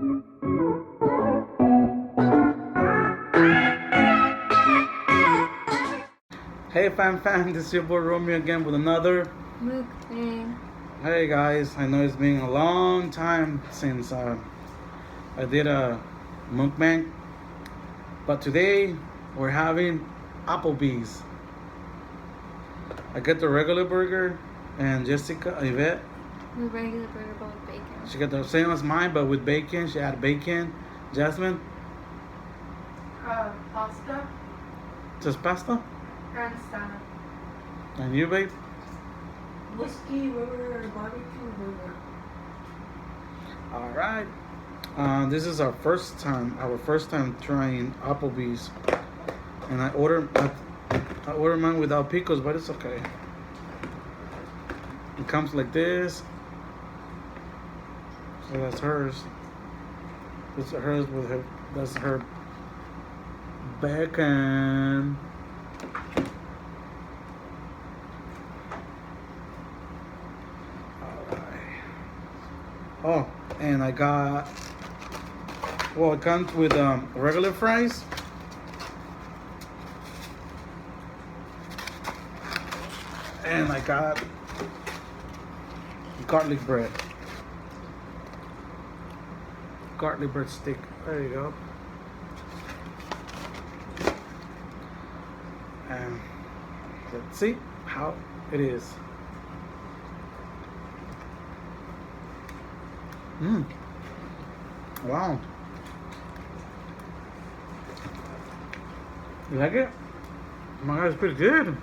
Hey fam, this is your boy Romeo again with another Mukbang. Hey guys, I know it's been a long time since I did a mukbang, but today we're having Applebee's. I get the regular burger, and Jessica, Yvette, The regular burger bowl with bacon. she got the same as mine but with bacon. She had bacon. Jasmine, Pasta just pasta. and salad. And you, babe? Whiskey river barbecue burger. All right. This is our first time trying Applebee's, and I ordered mine without pickles, but it's okay. It comes like this. So that's hers. This is hers with her. That's her bacon. Oh, and it comes with regular fries. And I got garlic bread. Garlic bread stick. There you go. And let's see how it is. Wow. You like it? Oh my God, it's pretty good.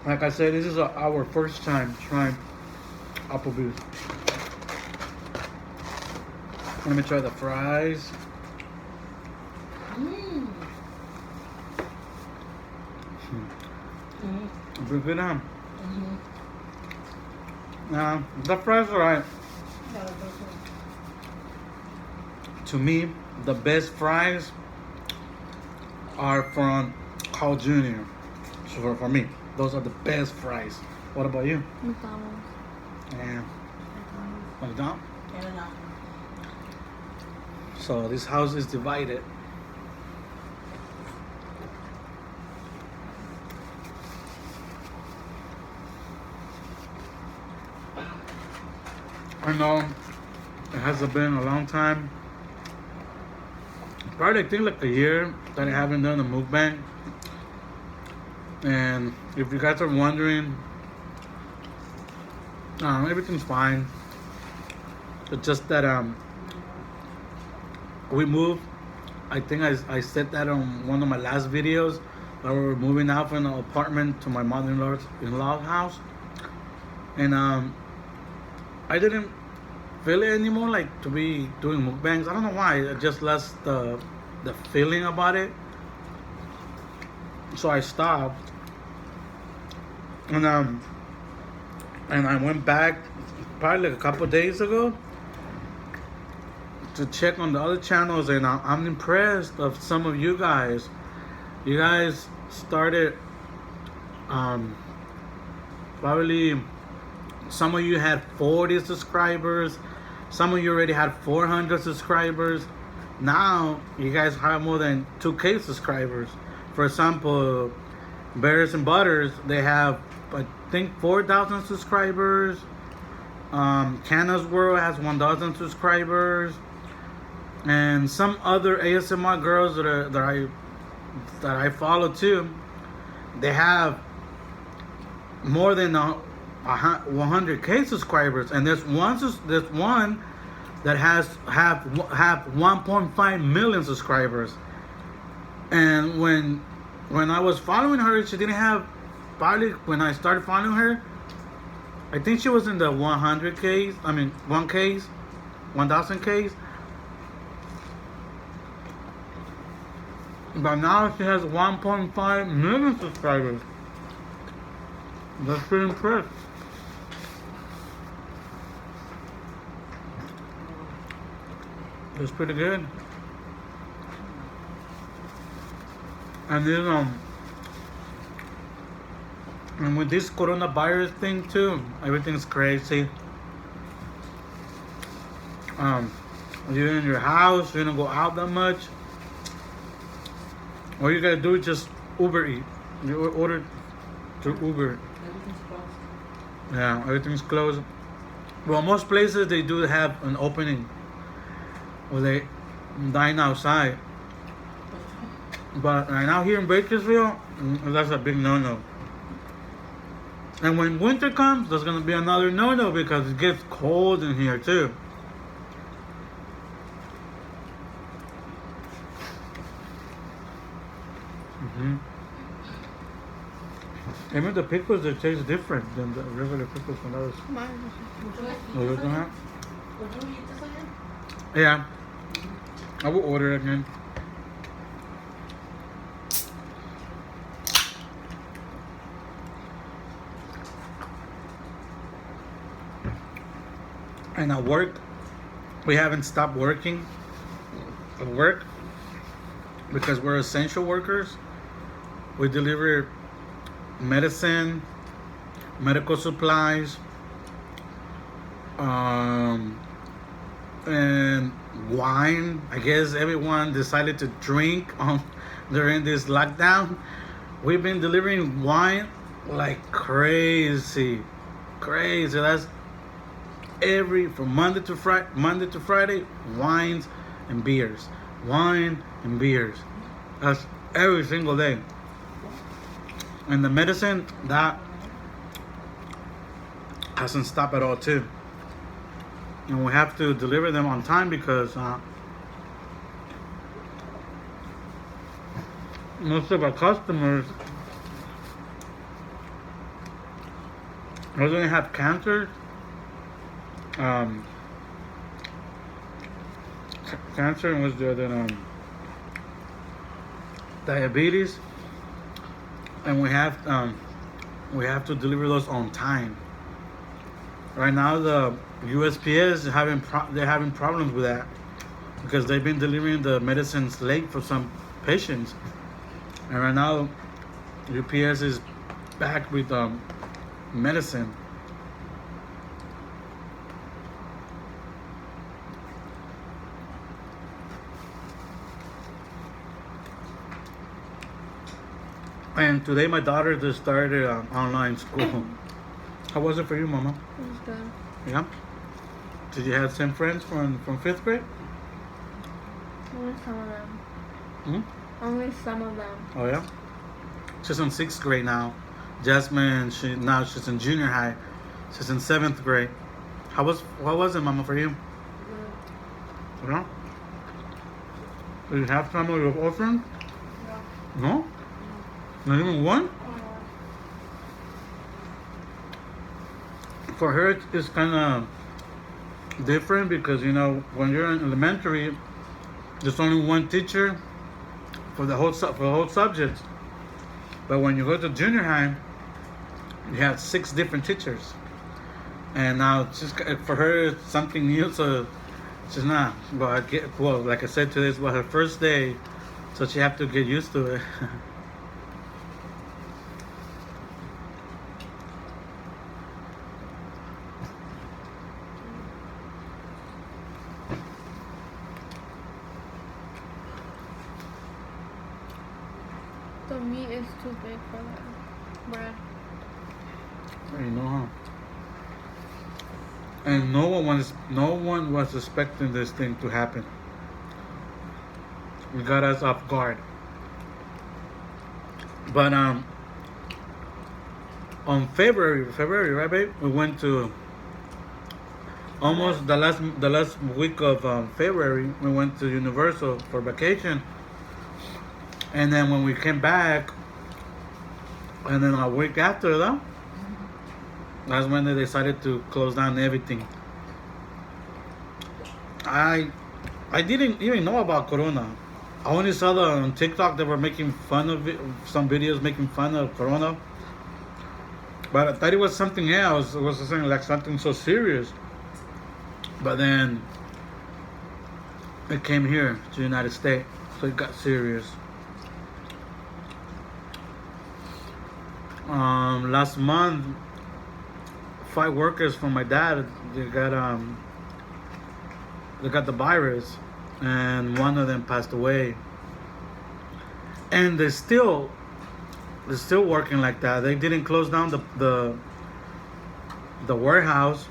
Like I said, this is our first time trying Applebee's. Let me try the fries. Pretty good, huh? The fries are right. To me, the best fries are from Carl Jr. So for me, those are the best fries. What about you? McDonald's. Yeah. McDonald's? Yeah. So this house is divided. I know it has been a long time. Probably I think like a year that I haven't done a mukbang. And if you guys are wondering, everything's fine. It's just that we moved. I think I said that on one of my last videos. That we were moving out from an apartment to my mother-in-law's house, and I didn't feel it anymore, like to be doing mukbangs. I don't know why. I just lost the feeling about it. So I stopped, and I went back probably like a couple days ago to check on the other channels, and I'm impressed of some of you guys. You guys started probably. Some of you had 40 subscribers. Some of you already had 400 subscribers. Now you guys have more than 2K subscribers. For example, Bears and Butters, they have I think 4,000 subscribers. Canna's World has 1,000 subscribers, and some other ASMR girls that I follow too, they have more than 100K subscribers, and there's one that have 1.5 million subscribers. And when I was following her, she didn't have, probably when I started following her, I think she was in the 100Ks. I mean 1Ks, 1,000Ks. But now she has 1.5 million subscribers. That's pretty impressive. It's pretty good. And then And with this coronavirus thing too, everything's crazy. You're in your house, you don't go out that much. All you gotta do is just Uber eat. You order through Uber. Everything's closed. Yeah, everything's closed. Well, most places they do have an opening where they dine outside. But right now here in Bakersfield, that's a big no-no. And when winter comes, there's gonna be another no-no because it gets cold in here too. Even the pickles, they taste different than the regular pickles from others. Mine. Oh, you don't have? Would you eat this again? Yeah. I will order it again. And at work, we haven't stopped working at work because we're essential workers. We deliver medicine, medical supplies, and wine. I guess everyone decided to drink during this lockdown. We've been delivering wine like crazy. That's from Monday to Friday, wines and beers. Wine and beers. That's every single day. And the medicine, that hasn't stopped at all too. And we have to deliver them on time because most of our customers not only have cancer, cancer, and what's the other, diabetes, and we have to deliver those on time. Right now, the USPS they're having problems with that because they've been delivering the medicines late for some patients, and right now, UPS is back with medicine. And today my daughter just started online school. How was it for you, Mama? It was good. Yeah? Did you have some friends from 5th grade? Only some of them. Hmm? Only some of them. Oh, yeah? She's in 6th grade now. Jasmine, she's in junior high. She's in 7th grade. What was it, Mama, for you? Yeah? Did you have some of your orphans? No? Not even one? For her, it's kind of different because, when you're in elementary, there's only one teacher for the whole subject. But when you go to junior high, you have 6 different teachers. And now, for her, it's something new, so she's not. But like I said, today was her first day, so she have to get used to it. The meat is too big for the bread. You know, huh? And no one was expecting this thing to happen. It got us off guard. But on February, right, babe? We went to almost the last week of February. We went to Universal for vacation, and then when we came back, and then a week after that, that's when they decided to close down everything. I didn't even know about Corona. I only saw on TikTok they were making fun of it, some videos making fun of Corona. But I thought it was something else. It was something so serious. But then it came here to the United States, so it got serious. last month, 5 workers from my dad they got the virus, and one of them passed away. And they're still working like that. They didn't close down the warehouse.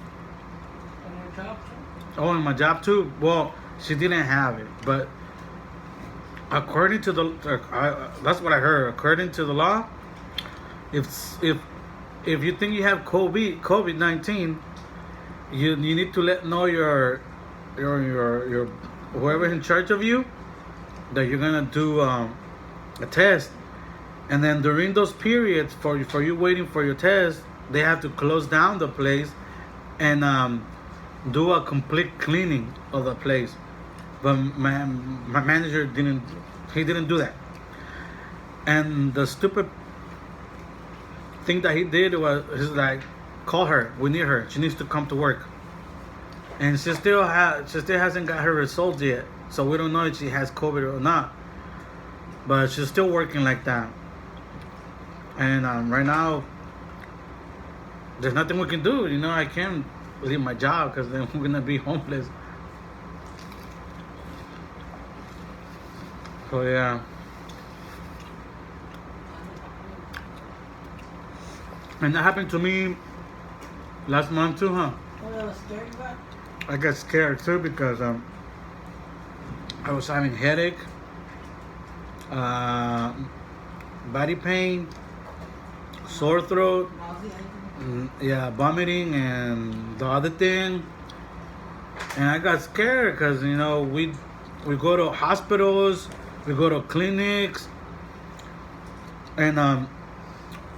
On your job, too? Oh, and my job too. Well, she didn't have it, but according to that's what I heard. According to the law, if you think you have COVID-19, you need to know your whoever's in charge of you that you're gonna do a test, and then during those periods for you waiting for your test, they have to close down the place and do a complete cleaning of the place. But my manager didn't do that, and the stupid thing that he did was he's like, call her, we need her, she needs to come to work. And she still hasn't got her results yet, so we don't know if she has COVID or not. But she's still working like that. And right now, there's nothing we can do. You know, I can't leave my job because then we're gonna be homeless. So yeah. And that happened to me last month too, huh? Oh, that was scary, but I got scared too because I was having headache, body pain, sore throat, nausea, anything? yeah, vomiting, and the other thing. And I got scared because we go to hospitals, we go to clinics, and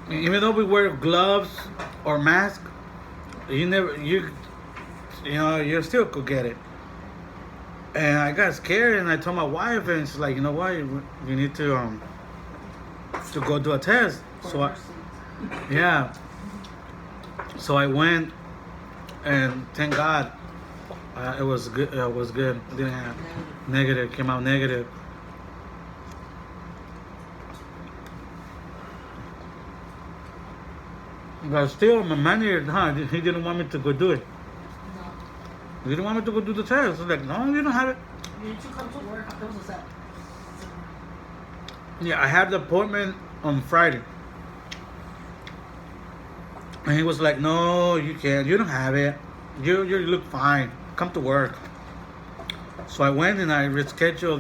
even though we wear gloves or mask, you still could get it. And I got scared, and I told my wife, and she's like, you know what, you need to go do a test. So yeah. So I went, and thank God, it was good. It was good. It didn't have negative. Came out negative. But still, my manager, he didn't want me to go do it. No. He didn't want me to go do the test. I was like, no, you don't have it. You need to come to work. How was that? Yeah, I had the appointment on Friday. And he was like, no, you can't. You don't have it. You look fine. Come to work. So I went and I rescheduled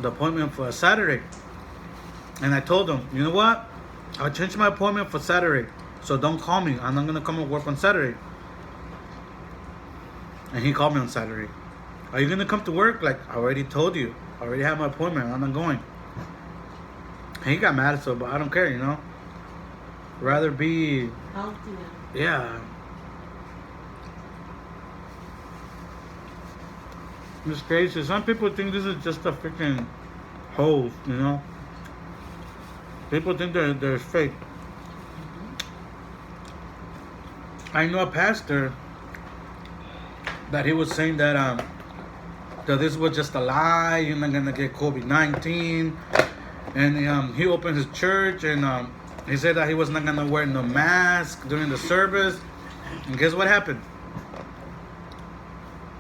the appointment for Saturday. And I told him, you know what? I'll change my appointment for Saturday. So don't call me. I'm not going to come and work on Saturday. And he called me on Saturday. Are you going to come to work? Like, I already told you. I already have my appointment. I'm not going. And he got mad, so, but I don't care, Rather be... Healthy. Yeah. It's crazy. Some people think this is just a freaking hole, People think they're fake. I know a pastor that he was saying that this was just a lie. You're not gonna get COVID-19, and he opened his church, and he said that he was not gonna wear no mask during the service. And guess what happened?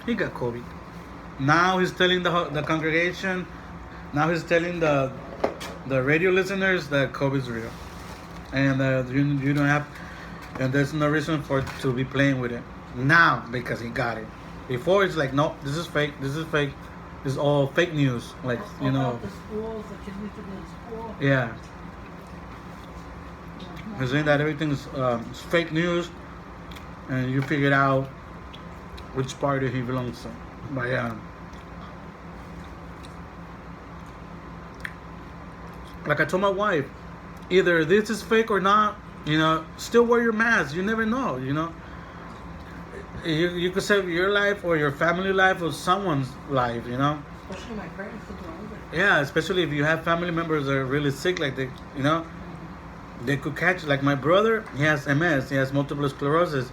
He got COVID. Now he's telling the congregation. Now he's telling the radio listeners that COVID is real, and you don't have. And there's no reason to be playing with it now because he got it. Before it's like, no, this is fake. This is fake. This is all fake news. Like The schools, the kids need to go to school. Yeah. He's saying that everything's fake news, and you figure out which party he belongs to. But yeah. Like I told my wife, either this is fake or not. Still wear your mask. You never know, You could save your life or your family life or someone's life, Especially my parents. Yeah, especially if you have family members that are really sick, like they could catch. Like my brother, he has MS. He has multiple sclerosis,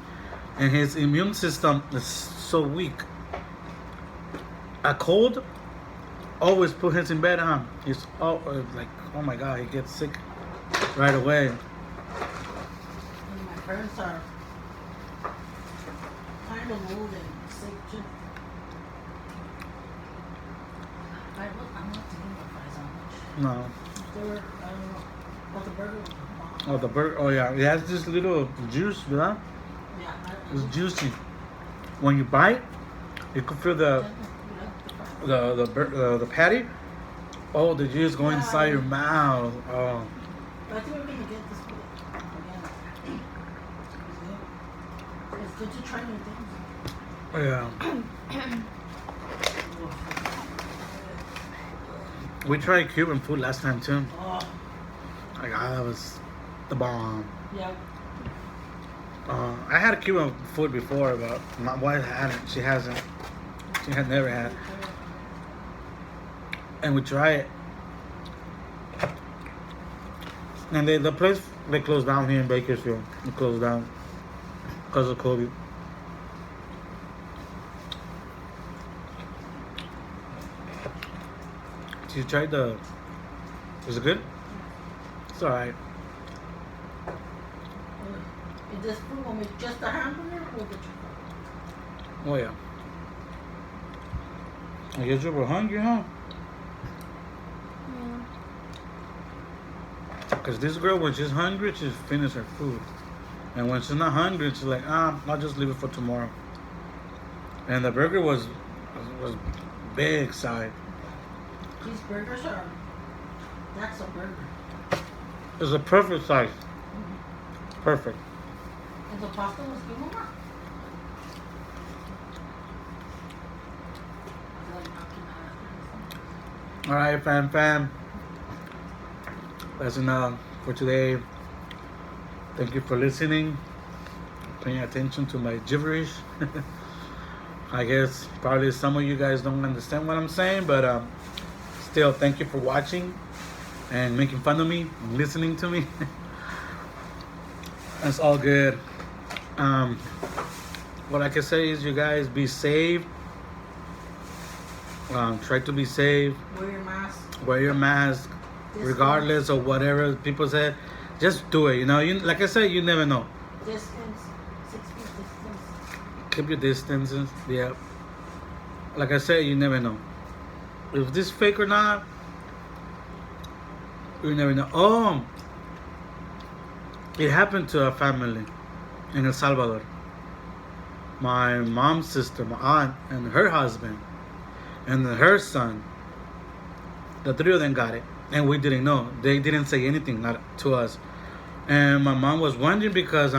and his immune system is so weak. A cold always put him in bed, He's like, oh my God, he gets sick right away. parents are kind of old and sick too. I'm not thinking about fries how much. No. They were, I don't know. But the burger was the bomb. Oh, the burger. Oh, yeah. It has this little juice, yeah? Yeah, It's juicy. When you bite, you can feel the patty. Oh, the juice going inside your mouth. Oh. But I think we're gonna get this food again. It's good to try new things. Yeah. We tried Cuban food last time too. Oh, Like, that was the bomb. yeah. I had Cuban food before, but my wife hadn't. She hasn't. She had never had. And we tried it. And the place, they closed down here in Bakersfield. It closed down because of COVID. So you tried the... Was it good? It's alright. Is this food gonna make just a hamburger or the chicken? Oh yeah. I guess you were hungry, huh? Yeah. Because this girl, when she's hungry, she's finished her food. And when she's not hungry, she's like, I'll just leave it for tomorrow. And the burger was big side. These burgers are, that's a burger. It's a perfect size. Perfect. And the pasta was good, Mama? Alright, fam. That's enough for today. Thank you for listening, paying attention to my gibberish. I guess probably some of you guys don't understand what I'm saying, but still, thank you for watching and making fun of me and listening to me. That's all good. What I can say is, you guys be safe. Try to be safe. Wear your mask. Wear your mask, regardless of whatever people say. Just do it. Like I said, you never know. Distance. 6 feet distance. Keep your distances. Yeah. Like I said, you never know. If this fake or not, you never know. Oh, it happened to a family in El Salvador. My mom's sister, my aunt, and her husband, and her son. The three of them got it, and we didn't know. They didn't say anything to us. And my mom was wondering because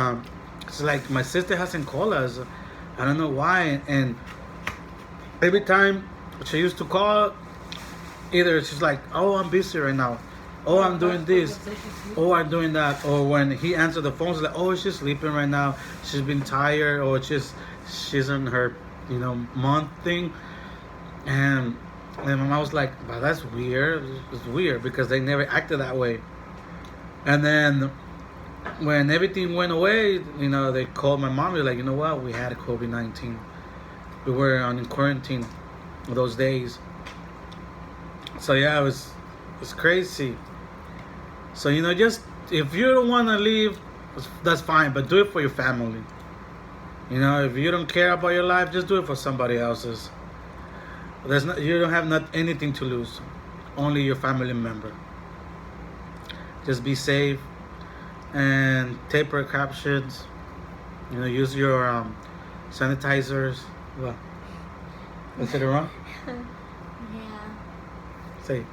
it's like my sister hasn't called us. I don't know why. And every time she used to call, either she's like, "Oh, I'm busy right now. Oh, I'm doing this. Oh, I'm doing that." Or when he answered the phone, she's like, "Oh, she's sleeping right now. She's been tired, or she's in her, month thing." And my mom was like, "Wow, that's weird. It's weird because they never acted that way." And then when everything went away, they called my mom. They're like, "You know what? We had COVID-19. We were on quarantine those days." So yeah, it's crazy. So just if you don't want to leave, that's fine, but do it for your family. If you don't care about your life, just do it for somebody else's. You don't have anything to lose, only your family member. Just be safe and take precautions. Use your sanitizers. What? Is it wrong? Yeah. Say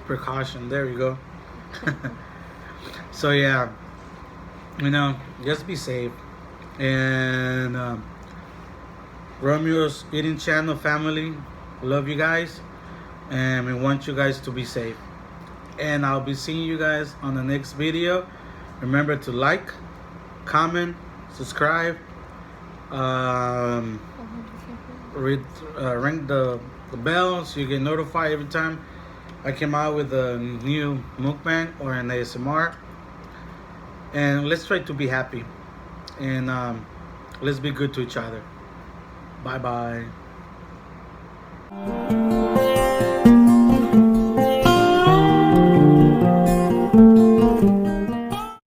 Precaution. There you go. So yeah, just be safe. And Romeo's Eating Channel family, love you guys, and we want you guys to be safe. And I'll be seeing you guys on the next video. Remember to like, comment, subscribe, ring the bell so you get notified every time I came out with a new mukbang or an ASMR. And let's try to be happy, and let's be good to each other. Bye bye.